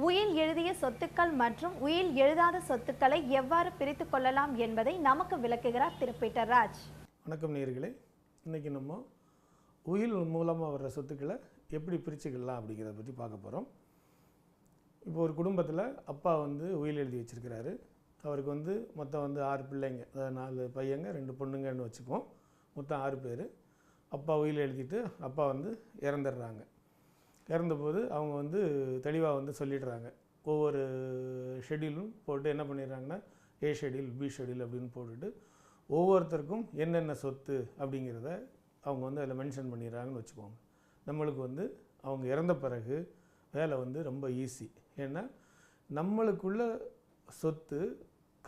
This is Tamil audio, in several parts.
உயில் எழுதிய சொத்துக்கள் மற்றும் உயில் எழுதாத சொத்துக்களை எவ்வாறு பிரித்து கொள்ளலாம் என்பதை நமக்கு விளக்குகிறார் திரு பீட்டர் ராஜ். வணக்கம் நேயர்களே, இன்றைக்கி நம்ம உயில் மூலமாக வர்ற சொத்துக்களை எப்படி பிரிச்சுக்கலாம் அப்படிங்கிறத பற்றி பார்க்க போகிறோம். இப்போ ஒரு குடும்பத்தில் அப்பா உயில் எழுதி வச்சுருக்கிறாரு. அவருக்கு மொத்தம் 6 பிள்ளைங்க, அதாவது 4 பையங்க 2 பொண்ணுங்கன்னு வச்சுக்குவோம். மொத்தம் 6 பேர். அப்பா உயில் எழுதிட்டு அப்பா இறந்துடுறாங்க. இறந்தபோது அவங்க தெளிவாக சொல்லிடுறாங்க. ஒவ்வொரு ஷெட்யூலும் போட்டு என்ன பண்ணிடுறாங்கன்னா ஏ ஷெட்யூல், பி ஷெட்யூல் அப்படின்னு போட்டுட்டு ஒவ்வொருத்தருக்கும் என்னென்ன சொத்து அப்படிங்கிறத அவங்க அதில் மென்ஷன் பண்ணிடுறாங்கன்னு வச்சுக்கோங்க. நம்மளுக்கு அவங்க இறந்த பிறகு வேலை ரொம்ப ஈஸி. ஏன்னா நம்மளுக்குள்ள சொத்து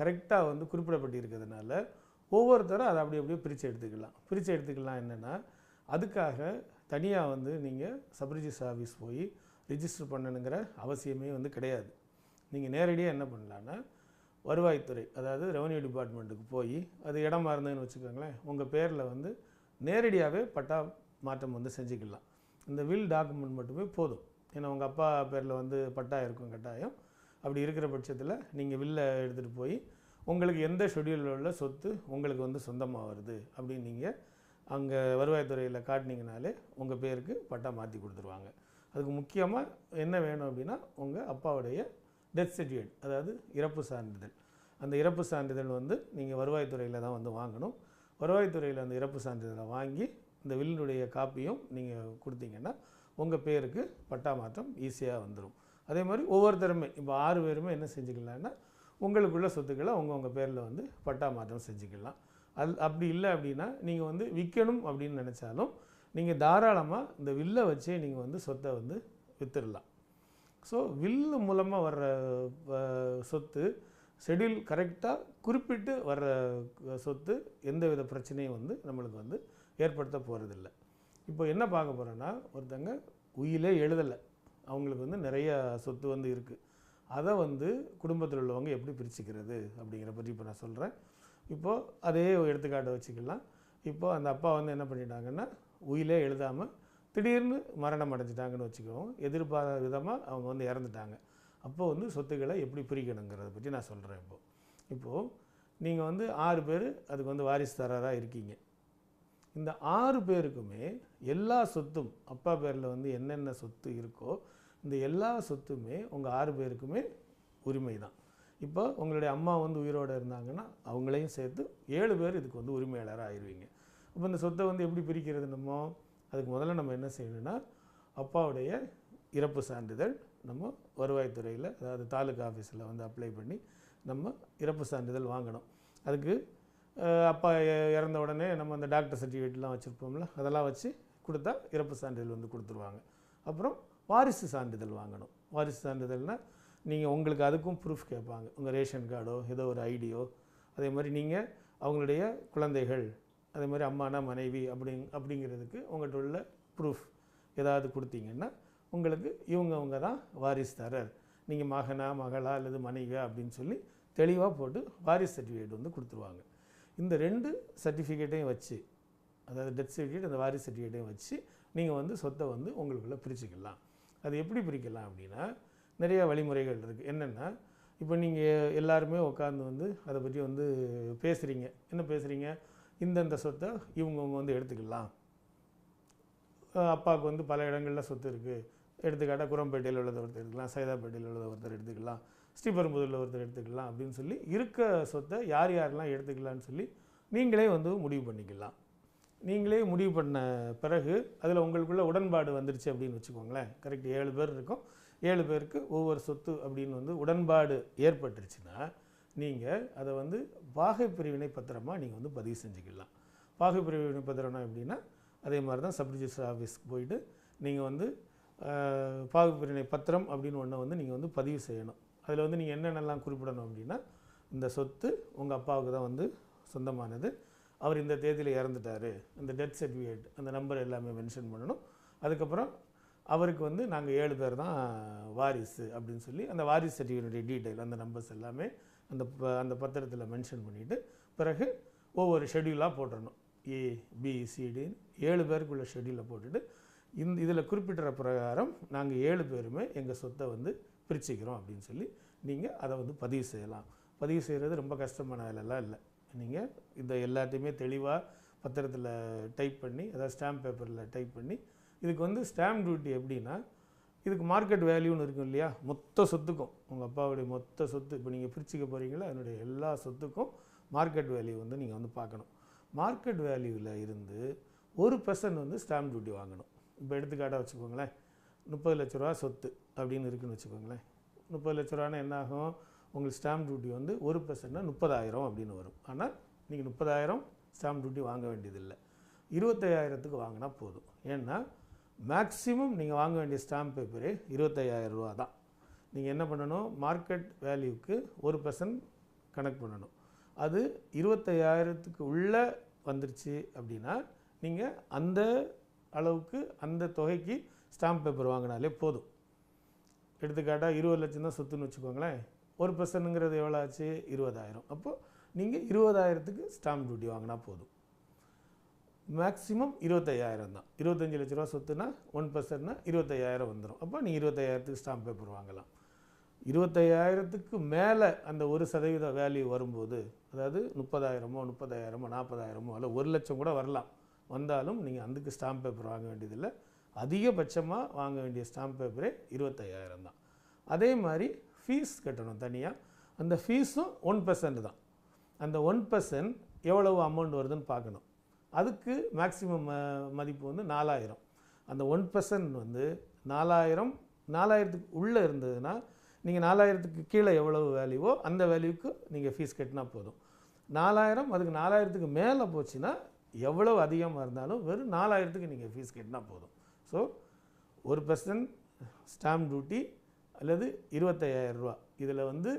கரெக்டாக குறிப்பிடப்பட்டிருக்கிறதுனால ஒவ்வொருத்தரும் அதை அப்படியே பிரித்து எடுத்துக்கலாம். என்னென்னா அதுக்காக தனியாக நீங்கள் சப்ரிஜிஸ்டர் ஆஃபீஸ் போய் ரிஜிஸ்டர் பண்ணணுங்கிற அவசியமே கிடையாது. நீங்கள் நேரடியாக என்ன பண்ணலான்னா வருவாய்த்துறை, அதாவது ரெவன்யூ டிபார்ட்மெண்ட்டுக்கு போய் அது இடமா இருந்ததுன்னு வச்சுக்கோங்களேன், உங்கள் பேரில் நேரடியாகவே பட்டா மாற்றம் செஞ்சுக்கலாம். இந்த வில் டாக்குமெண்ட் மட்டுமே போதும். ஏன்னா உங்கள் அப்பா பேரில் பட்டா இருக்கும் கட்டாயம். அப்படி இருக்கிற பட்சத்தில் நீங்கள் வில்லை எடுத்துகிட்டு போய் உங்களுக்கு எந்த ஷெட்யூலில் உள்ள சொத்து உங்களுக்கு சொந்தமாக வருது அப்படின்னு நீங்கள் அங்கே வருவாய்த்துறையில் காட்டினீங்கனாலே உங்கள் பேருக்கு பட்டா மாற்றி கொடுத்துருவாங்க. அதுக்கு முக்கியமாக என்ன வேணும் அப்படின்னா உங்கள் அப்பாவுடைய டெத் சர்டிஃபிகேட், அதாவது இறப்பு சான்றிதழ். அந்த இறப்பு சான்றிதழ் நீங்கள் வருவாய்த்துறையில் தான் வாங்கணும். வருவாய்த்துறையில் அந்த இறப்பு சான்றிதழை வாங்கி இந்த வில்லுடைய காப்பியும் நீங்கள் கொடுத்தீங்கன்னா உங்கள் பேருக்கு பட்டா மாற்றம் ஈஸியாக வந்துடும். அதே மாதிரி ஒவ்வொருத்தருமே இப்போ 6 பேருமே என்ன செஞ்சுக்கலான்னா உங்களுக்குள்ள சொத்துக்களை உங்கள் பேரில் பட்டா மாற்றம் செஞ்சுக்கலாம். அப்படி இல்லை அப்படின்னா நீங்கள் விற்கணும் அப்படின்னு நினச்சாலும் நீங்கள் தாராளமாக இந்த வில்லை வச்சே நீங்கள் சொத்தை விற்றுடலாம். ஸோ வில்லு மூலமாக வர்ற சொத்து ஷெட்யூல் கரெக்டாக குறிப்பிட்டு வர்ற சொத்து எந்த வித பிரச்சனையும் நம்மளுக்கு ஏற்படுத்த போகிறதில்ல. இப்போ என்ன பார்க்க போகிறோன்னா, ஒருத்தங்க உயிலே எழுதலை, அவங்களுக்கு நிறைய சொத்து இருக்குது. அதை குடும்பத்தில் உள்ளவங்க எப்படி பிரிச்சுக்கிறது அப்படிங்கிற பற்றி இப்போ நான் சொல்கிறேன். இப்போது அதே எடுத்துக்காட்டை வச்சுக்கலாம். இப்போது அந்த அப்பா என்ன பண்ணிட்டாங்கன்னா உயிலே எழுதாமல் திடீர்னு மரணம் அடைஞ்சிட்டாங்கன்னு வச்சுக்குவோம். எதிர்பாராத விதமாக அவங்க இறந்துட்டாங்க. அப்போது சொத்துக்களை எப்படி பிரிக்கணுங்கிறத பற்றி நான் சொல்கிறேன். இப்போது நீங்கள் 6 பேர் அதுக்கு வாரிசுதாரராக இருக்கீங்க. இந்த 6 பேருக்குமே எல்லா சொத்தும் அப்பா பேரில் என்னென்ன சொத்து இருக்கோ இந்த எல்லா சொத்துமே உங்கள் 6 பேருக்குமே உரிமை தான். இப்போ உங்களுடைய அம்மா உயிரோடு இருந்தாங்கன்னா அவங்களையும் சேர்த்து 7 பேர் இதுக்கு உரிமையாளராக ஆயிடுவீங்க. அப்போ இந்த சொத்தை எப்படி பிரிக்கிறது? அதுக்கு முதல்ல நம்ம என்ன செய்யணும்னா அப்பாவுடைய இறப்பு சான்றிதழ் நம்ம வருவாய்த்துறையில், அதாவது தாலுக்கா ஆஃபீஸில் அப்ளை பண்ணி நம்ம இறப்பு சான்றிதழ் வாங்கணும். அதுக்கு அப்பா இறந்த உடனே நம்ம அந்த டாக்டர் சர்டிஃபிகேட்லாம் வச்சுருப்போம்ல, அதெல்லாம் வச்சு கொடுத்தா இறப்பு சான்றிதழ் கொடுத்துருவாங்க. அப்புறம் வாரிசு சான்றிதழ் வாங்கணும். வாரிசு சான்றிதழ்னால் நீங்கள் உங்களுக்கு அதுக்கும் ப்ரூஃப் கேட்பாங்க. உங்கள் ரேஷன் கார்டோ ஏதோ ஒரு ஐடியோ, அதே மாதிரி நீங்கள் அவங்களுடைய குழந்தைகள், அதே மாதிரி அம்மானா மனைவி அப்படிங்கிறதுக்கு உங்கள்கிட்ட உள்ள ப்ரூஃப் ஏதாவது கொடுத்தீங்கன்னா உங்களுக்கு இவங்க தான் வாரிசுதாரர், நீங்கள் மகனா மகளா அல்லது மனைவியா அப்படின்னு சொல்லி தெளிவாக போட்டு வாரிசு சர்டிஃபிகேட் கொடுத்துருவாங்க. இந்த 2 சர்டிஃபிகேட்டையும் வச்சு, அதாவது டெத் சர்டிஃபிகேட் அந்த வாரிசு சர்டிஃபிகேட்டையும் வச்சு நீங்கள் சொத்தை உங்களுக்குள்ளே பிரிச்சுக்கலாம். அது எப்படி பிரிக்கலாம் அப்படின்னா நிறைய வழிமுறைகள் இருக்குது. என்னென்னா, இப்போ நீங்கள் எல்லாருமே உட்காந்து அதை பற்றி பேசுகிறீங்க. என்ன பேசுகிறீங்க? இந்தந்த சொத்தை இவங்க எடுத்துக்கலாம். அப்பாவுக்கு பல இடங்களில் சொத்து இருக்குது. எடுத்துக்காட்டால் குரம்பேட்டையில் உள்ளதை ஒருத்தர் எடுத்துக்கலாம், சைதாப்பேட்டையில் உள்ளதை ஒருத்தர் எடுத்துக்கலாம், ஸ்ரீபெரும்புதூரில் ஒருத்தர் எடுத்துக்கலாம் அப்படின்னு சொல்லி இருக்க சொத்தை யார் யாரெல்லாம் எடுத்துக்கலான்னு சொல்லி நீங்களே முடிவு பண்ணிக்கலாம். நீங்களே முடிவு பண்ண பிறகு அதில் உங்களுக்குள்ள உடன்பாடு வந்துருச்சு அப்படின்னு வச்சுக்கோங்களேன். கரெக்ட் 7 பேர் இருக்கும். 7 பேருக்கு ஒவ்வொரு சொத்து அப்படின்னு உடன்பாடு ஏற்பட்டுருச்சுன்னா நீங்கள் அதை பாகை பிரிவினை பத்திரமாக நீங்கள் பதிவு செஞ்சுக்கலாம். பாகை பிரிவினை பத்திரம்னா எப்படின்னா அதே மாதிரி தான் சப்ரிஜிஸ்டர் ஆஃபீஸ்க்கு போயிட்டு நீங்கள் பாகை பிரிவினை பத்திரம் அப்படின்னு ஒன்று நீங்கள் பதிவு செய்யணும். அதில் நீங்கள் என்னென்னலாம் குறிப்பிடணும் அப்படின்னா, இந்த சொத்து உங்கள் அப்பாவுக்கு தான் சொந்தமானது, அவர் இந்த தேதியில் இறந்துட்டார், அந்த டெத் சர்டிஃபிகேட் அந்த நம்பர் எல்லாமே மென்ஷன் பண்ணணும். அதுக்கப்புறம் அவருக்கு நாங்கள் 7 பேர் தான் வாரிசு அப்படின்னு சொல்லி அந்த வாரிசு சர்டிஃபிகேட்டுடைய டீட்டெயில் அந்த நம்பர்ஸ் எல்லாமே அந்த பத்திரத்தில் மென்ஷன் பண்ணிவிட்டு பிறகு ஒவ்வொரு ஷெட்யூலாக போட்டுடணும். ABCDன்னு 7 பேருக்குள்ள ஷெட்யூலை போட்டுட்டு இதில் குறிப்பிட்ட பிரகாரம் நாங்கள் 7 பேருமே எங்கள் சொத்தை பிரிச்சுக்கிறோம் அப்படின்னு சொல்லி நீங்கள் அதை வந்து பதிவு செய்யலாம். பதிவு செய்கிறது ரொம்ப கஷ்டமான வேலைலாம் இல்லை. நீங்கள் இதை எல்லாத்தையுமே தெளிவாக பத்திரத்தில் டைப் பண்ணி, அதாவது ஸ்டாம்ப் பேப்பரில் டைப் பண்ணி, இதுக்கு வந்து ஸ்டாம்ப் டியூட்டி எப்படின்னா, இதுக்கு மார்க்கெட் வேல்யூன்னு இருக்கும் இல்லையா, மொத்த சொத்துக்கும், உங்கள் அப்பாவுடைய மொத்த சொத்து இப்போ நீங்கள் பிரிச்சுக்க போகிறீங்களா, அதனுடைய எல்லா சொத்துக்கும் மார்க்கெட் வேல்யூ வந்து நீங்கள் வந்து பார்க்கணும். மார்க்கெட் வேல்யூவில் இருந்து 1% வந்து ஸ்டாம்ப் டியூட்டி வாங்கணும். இப்போ எடுத்துக்காட்டாக வச்சுக்கோங்களேன், 30 லட்ச ரூபா சொத்து அப்படின்னு இருக்குன்னு வச்சுக்கோங்களேன். 30 லட்ச ரூபான்னா என்ன ஆகும், உங்களுக்கு ஸ்டாம்ப் டியூட்டி வந்து 1%னா 30,000 அப்படின்னு வரும். ஆனால் நீங்கள் 30,000 ஸ்டாம்ப் டியூட்டி வாங்க வேண்டியதில்லை, 25,000க்கு வாங்கினா போதும். ஏன்னா மேக்ஸிமம் நீங்கள் வாங்க வேண்டிய ஸ்டாம்ப் பேப்பரே 25,000 ரூபா தான். நீங்கள் என்ன பண்ணணும், மார்க்கெட் வேல்யூக்கு 1% கணக்கு பண்ணணும். அது 25,000க்கு உள்ளே வந்துருச்சு அப்படின்னா நீங்கள் அந்த அளவுக்கு அந்த தொகைக்கு ஸ்டாம்ப் பேப்பர் வாங்கினாலே போதும். எடுத்துக்காட்டாக 20 லட்சம் தான் சொத்துன்னு வச்சுக்கோங்களேன், 1%ங்கிறது எவ்வளோ ஆச்சு, 20,000. அப்போது நீங்கள் 20,000க்கு ஸ்டாம்ப் டியூட்டி வாங்கினா போதும். மேக்ஸிமம் 25,000 தான். 25 லட்ச ரூபா சொத்துனா 1%னா 25,000 வந்துடும். அப்போ நீங்கள் 25,000க்கு ஸ்டாம்ப் பேப்பர் வாங்கலாம். 25,000க்கு மேலே அந்த 1% வேல்யூ வரும்போது, அதாவது 30,000மோ 30,000மோ 40,000மோ அல்ல 1 லட்சம் கூட வரலாம், வந்தாலும் நீங்கள் அதுக்கு ஸ்டாம்ப் பேப்பர் வாங்க வேண்டியதில்லை. அதிகபட்சமாக வாங்க வேண்டிய ஸ்டாம்ப் பேப்பரே 25,000 தான். அதே மாதிரி ஃபீஸ் கட்டணும் தனியாக. அந்த ஃபீஸும் 1% தான். அந்த 1% எவ்வளவு அமௌண்ட் வருதுன்னு பார்க்கணும். அதுக்கு மேக்ஸிமம் மதிப்பு வந்து 4,000. அந்த 1% வந்து 4,000க்கு உள்ளே இருந்ததுன்னா நீங்கள் 4,000க்கு கீழே எவ்வளவு வேல்யூவோ அந்த வேல்யூக்கு நீங்கள் ஃபீஸ் கட்டினா போதும். 4,000 அதுக்கு 4,000க்கு மேலே போச்சுன்னா எவ்வளவு அதிகமாக இருந்தாலும் வெறும் 4,000க்கு நீங்கள் ஃபீஸ் கட்டினா போதும். ஸோ 1% ஸ்டாம்ப் டியூட்டி அல்லது 25,000 ரூபா, இதில் வந்து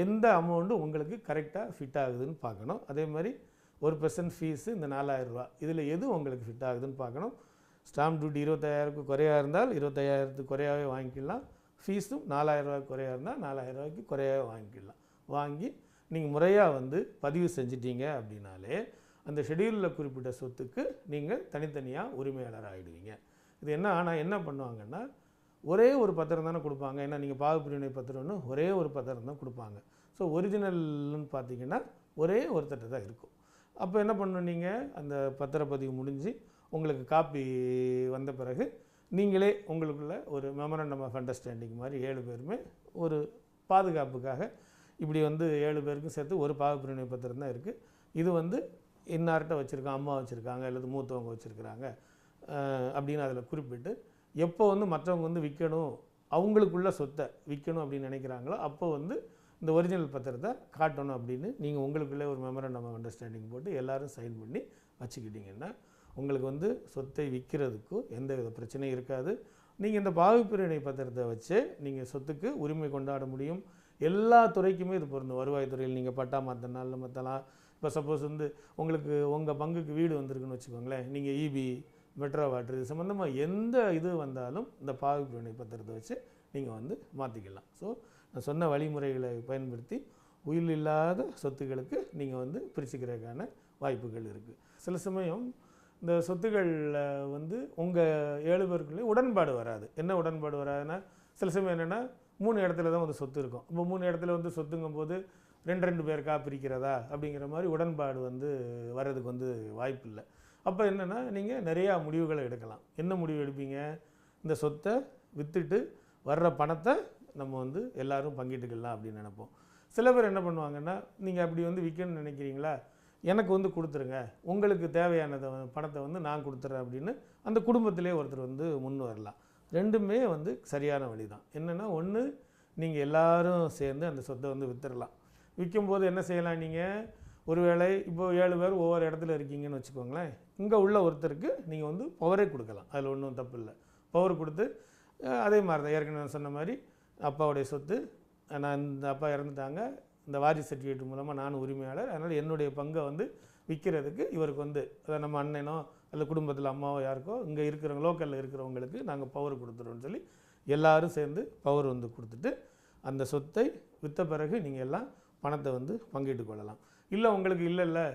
எந்த அமௌண்ட்டு உங்களுக்கு கரெக்டாக ஃபிட் ஆகுதுன்னு பார்க்கணும். அதே மாதிரி 1% ஃபீஸு இந்த 4,000 ரூபா, இதில் எது உங்களுக்கு ஃபிட் ஆகுதுன்னு பார்க்கணும். ஸ்டாம்ப் டியூட்டி 25,000க்கு குறையாக இருந்தால் 25,000க்கு குறையாகவே வாங்கிக்கலாம். ஃபீஸும் 4,000 ரூபாய்க்கு குறையாக இருந்தால் 4,000 ரூபாய்க்கு குறையாகவே வாங்கிக்கலாம். வாங்கி நீங்கள் முறையாக வந்து பதிவு செஞ்சிட்டீங்க அப்படின்னாலே அந்த ஷெடியூலில் குறிப்பிட்ட சொத்துக்கு நீங்கள் தனித்தனியாக உரிமையாளர் ஆகிடுவீங்க. இது என்ன ஆனால் என்ன பண்ணுவாங்கன்னா, ஒரே ஒரு பத்திரம் தானே கொடுப்பாங்க. ஏன்னா நீங்கள் பாகுப்பிரிவினை பத்திரம்னு ஒரே ஒரு பத்திரம் தான் கொடுப்பாங்க. ஸோ ஒரிஜினல்னு பார்த்தீங்கன்னா ஒரே ஒருத்தட்ட தான் இருக்கும். அப்போ என்ன பண்ணணும், நீங்கள் அந்த பத்திரப்பதிவு முடிஞ்சு உங்களுக்கு காப்பி வந்த பிறகு நீங்களே உங்களுக்குள்ள ஒரு மெமரண்டம் ஆஃப் அண்டர்ஸ்டாண்டிங் மாதிரி 7 பேருமே ஒரு பாதுகாப்புக்காக இப்படி வந்து 7 பேருக்கும் சேர்த்து ஒரு பாகுப்பிரிவினை பத்திரம் தான் இருக்குது. இது வந்து இன்னார்கிட்ட வச்சுருக்காங்க, அம்மா வச்சுருக்காங்க அல்லது மூத்தவங்க வச்சுருக்கிறாங்க அப்படின்னு அதில் குறிப்பிட்டு, எப்போ வந்து மற்றவங்க வந்து விற்கணும், அவங்களுக்குள்ள சொத்தை விற்கணும் அப்படின்னு நினைக்கிறாங்களோ அப்போ வந்து இந்த ஒரிஜினல் பத்திரத்தை காட்டணும் அப்படின்னு நீங்கள் உங்களுக்குள்ளே ஒரு மெமரண்டம் ஆஃப் அண்டர்ஸ்டாண்டிங் போட்டு எல்லோரும் சைன் பண்ணி வச்சுக்கிட்டிங்கன்னா உங்களுக்கு வந்து சொத்தை விற்கிறதுக்கும் எந்த வித பிரச்சனையும் இருக்காது. நீங்கள் இந்த பாகுப்பிரிவினை பத்திரத்தை வச்சு நீங்கள் சொத்துக்கு உரிமை கொண்டாட முடியும். எல்லா துறைக்குமே இது பொருந்தும். வருவாய்த்துறையில் நீங்கள் பட்டா மாற்றினாலும் மாற்றலாம். இப்போ சப்போஸ் வந்து உங்களுக்கு உங்கள் பங்குக்கு வீடு வந்திருக்குன்னு வச்சுக்கோங்களேன், நீங்கள் இபி மெட்ரோ வாட்டர் இது சம்மந்தமாக எந்த இது வந்தாலும் இந்த பாகுப்பிரிவினை பத்திரத்தை வச்சு நீங்கள் வந்து மாற்றிக்கலாம். ஸோ நான் சொன்ன வழிமுறைகளை பயன்படுத்தி உயில் இல்லாத சொத்துக்களுக்கு நீங்கள் வந்து பிரிச்சுக்கிறதுக்கான வாய்ப்புகள் இருக்குது. சில சமயம் இந்த சொத்துக்களில் வந்து உங்கள் 7 பேருக்குள்ளே உடன்பாடு வராது. என்ன உடன்பாடு வராதுன்னா, சில சமயம் என்னென்னா 3 இடத்துல தான் வந்து சொத்து இருக்கும். இப்போ 3 இடத்துல வந்து சொத்துங்கும் போது 2 பேருக்கா பிரிக்கிறதா அப்படிங்கிற மாதிரி உடன்பாடு வந்து வர்றதுக்கு வந்து வாய்ப்பு இல்லை. அப்போ என்னென்னா நீங்கள் நிறையா முடிவுகளை எடுக்கலாம். என்ன முடிவு எடுப்பீங்க, இந்த சொத்தை விற்றுட்டு வர்ற பணத்தை நம்ம வந்து எல்லோரும் பங்கிட்டுக்கலாம் அப்படின்னு நினைப்போம். சில பேர் என்ன பண்ணுவாங்கன்னா, நீங்கள் அப்படி வந்து விற்கணும்னு நினைக்கிறீங்களா, எனக்கு வந்து கொடுத்துருங்க, உங்களுக்கு தேவையானதை பணத்தை வந்து நான் கொடுத்துட்றேன் அப்படின்னு அந்த குடும்பத்திலே ஒருத்தர் வந்து முன் வரலாம். ரெண்டுமே வந்து சரியான வழி தான். என்னென்னா, ஒன்று நீங்கள் எல்லோரும் சேர்ந்து அந்த சொத்தை வந்து விற்றுடலாம். விற்கும்போது என்ன செய்யலாம், நீங்கள் ஒருவேளை இப்போ 7 பேர் ஒவ்வொரு இடத்துல இருக்கீங்கன்னு வச்சுக்கோங்களேன், இங்கே உள்ள ஒருத்தருக்கு நீங்கள் வந்து பவரே கொடுக்கலாம், அதில் ஒன்றும் தப்பு இல்லை. பவர் கொடுத்து அதே மாதிரி தான் ஏற்கனவே நான் சொன்ன மாதிரி அப்பாவுடைய சொத்து, நான் இந்த அப்பா இறந்துட்டாங்க, இந்த வாரிசு சர்டிஃபிகேட் மூலமாக நான் உரிமையாளர், அதனால் என்னுடைய பங்கை வந்து விற்கிறதுக்கு இவருக்கு வந்து அதை நம்ம அண்ணனோ இல்லை குடும்பத்தில் அம்மாவோ யாருக்கோ இங்கே இருக்கிறவங்க லோக்கலில் இருக்கிறவங்களுக்கு நாங்கள் பவர் கொடுத்துருவோன்னு சொல்லி எல்லோரும் சேர்ந்து பவர் வந்து கொடுத்துட்டு அந்த சொத்தை விற்ற பிறகு நீங்கள் எல்லாம் பணத்தை வந்து பங்கிட்டு கொள்ளலாம். இல்லை உங்களுக்கு இல்லை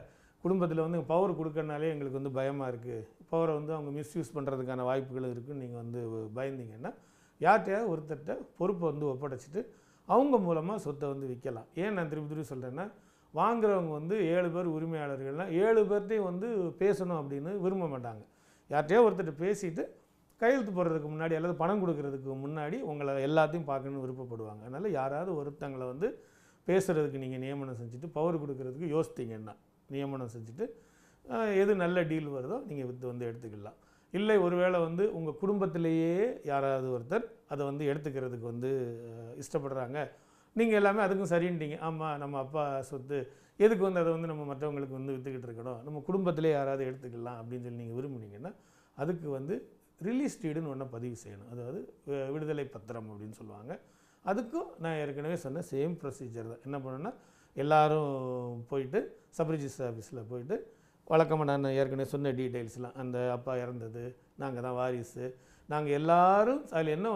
குடும்பத்தில் வந்து பவர் கொடுக்கறனாலே எங்களுக்கு வந்து பயமாக இருக்குது, பவரை வந்து அவங்க மிஸ்யூஸ் பண்ணுறதுக்கான வாய்ப்புகளும் இருக்குதுன்னு நீங்கள் வந்து பயந்தீங்கன்னா யார்கிட்டயாவது ஒருத்தர்கிட்ட பொறுப்பை வந்து ஒப்படைச்சிட்டு அவங்க மூலமாக சொத்தை வந்து விற்கலாம். ஏன் நான் திருப்பி திருப்பி சொல்கிறேன்னா, வாங்குறவங்க வந்து 7 பேர் உரிமையாளர்கள்னால் 7 பேர்த்தையும் வந்து பேசணும் அப்படின்னு விரும்ப மாட்டாங்க. யார்கிட்டயோ ஒருத்தர்கிட்ட பேசிட்டு கையெழுத்து போடுறதுக்கு முன்னாடி அல்லது பணம் கொடுக்கறதுக்கு முன்னாடி உங்களை எல்லாத்தையும் பார்க்கணுன்னு விருப்பப்படுவாங்க. அதனால் யாராவது ஒருத்தங்களை வந்து பேசுகிறதுக்கு நீங்கள் நியமனம் செஞ்சுட்டு பவர் கொடுக்கறதுக்கு யோசித்தீங்கன்னா நியமனம் செஞ்சுட்டு எது நல்ல டீல் வருதோ நீங்கள் விற்று வந்து எடுத்துக்கலாம். இல்லை ஒருவேளை வந்து உங்கள் குடும்பத்திலேயே யாராவது ஒருத்தர் அதை வந்து எடுத்துக்கிறதுக்கு வந்து இஷ்டப்படுறாங்க, நீங்கள் எல்லாமே அதுக்கும் சரின்ட்டீங்க, ஆமாம் நம்ம அப்பா சொத்து எதுக்கு வந்து அதை வந்து நம்ம மற்றவங்களுக்கு வந்து விற்றுக்கிட்டு இருக்கணும், நம்ம குடும்பத்திலே யாராவது எடுத்துக்கலாம் அப்படின்னு சொல்லி நீங்கள் விரும்புனீங்கன்னா அதுக்கு வந்து ரிலீஸ் டீடுன்னு ஒன்று பதிவு செய்யணும். அதாவது விடுதலை பத்திரம் அப்படின்னு சொல்லுவாங்க. அதுக்கும் நான் ஏற்கனவே சொன்ன சேம் ப்ரொசீஜர் தான். என்ன பண்ணணுன்னா எல்லோரும் போயிட்டு சப் ரிஜிஸ்டர் ஆஃபீஸில் போயிட்டு வழக்கமாக நான் ஏற்கனவே சொன்ன டீட்டெயில்ஸ்லாம், அந்த அப்பா இறந்தது, நாங்கள் தான் வாரிசு, நாங்கள் எல்லோரும் அதில் என்ன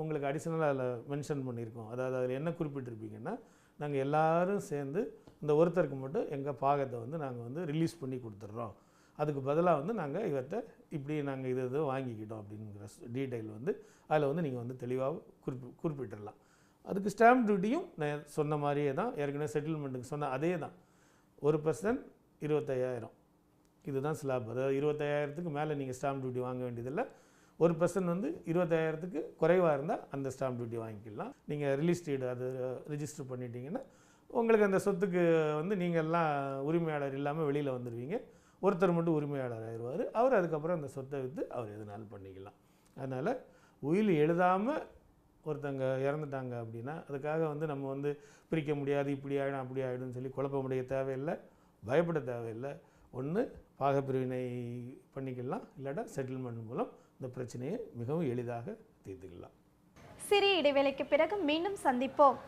உங்களுக்கு அடிஷ்னலாக அதில் மென்ஷன் பண்ணியிருக்கோம், அதாவது அதில் என்ன குறிப்பிட்டிருப்பீங்கன்னா, நாங்கள் எல்லோரும் சேர்ந்து இந்த ஒருத்தருக்கு மட்டும் எங்கள் பாகத்தை வந்து நாங்கள் வந்து ரிலீஸ் பண்ணி கொடுத்துட்றோம், அதுக்கு பதிலாக வந்து நாங்கள் இவர்கிட்ட இப்படி நாங்கள் இது வாங்கிக்கிட்டோம் அப்படிங்கிற டீட்டெயில் வந்து அதில் வந்து நீங்கள் வந்து தெளிவாக குறிப்பிட்டுடலாம். அதுக்கு ஸ்டாம்ப் டியூட்டியும் நான் சொன்ன மாதிரியே தான், ஏற்கனவே செட்டில்மெண்ட்டுக்கு சொன்ன அதே தான். 1% 25,000 இதுதான் ஸ்லாப். அதாவது 25,000க்கு மேலே நீங்கள் ஸ்டாம்ப் டியூட்டி வாங்க வேண்டியதில்லை. 1% வந்து 25,000க்கு குறைவாக இருந்தால் அந்த ஸ்டாம்ப் டியூட்டி வாங்கிக்கலாம். நீங்கள் ரிலீஸ் டீடு அது ரிஜிஸ்டர் பண்ணிட்டீங்கன்னா உங்களுக்கு அந்த சொத்துக்கு வந்து நீங்கள் எல்லாம் உரிமையாளர் இல்லாமல் வெளியில் வந்துடுவீங்க. ஒருத்தர் மட்டும் உரிமையாளர் ஆயிடுவார். அவர் அதுக்கப்புறம் அந்த சொத்தை விற்று அவர் எதுனாலும் பண்ணிக்கலாம். அதனால் உயில் எழுதாமல் ஒருத்தங்க இறந்துட்டாங்க அப்படின்னா அதுக்காக வந்து நம்ம வந்து பிரிக்க முடியாது, இப்படி ஆகிடும் அப்படி ஆகிடும்னு சொல்லி குழப்பமுடைய தேவையில்லை, பயப்பட தேவையில்லை. ஒன்று பாகப்பிரிவினை பண்ணிக்கலாம், இல்லாட்டா செட்டில்மெண்ட் மூலம் இந்த பிரச்சனையை மிகவும் எளிதாக தீர்த்துக்கலாம். சிறிய இடைவேளைக்கு பிறகு மீண்டும் சந்திப்போம்.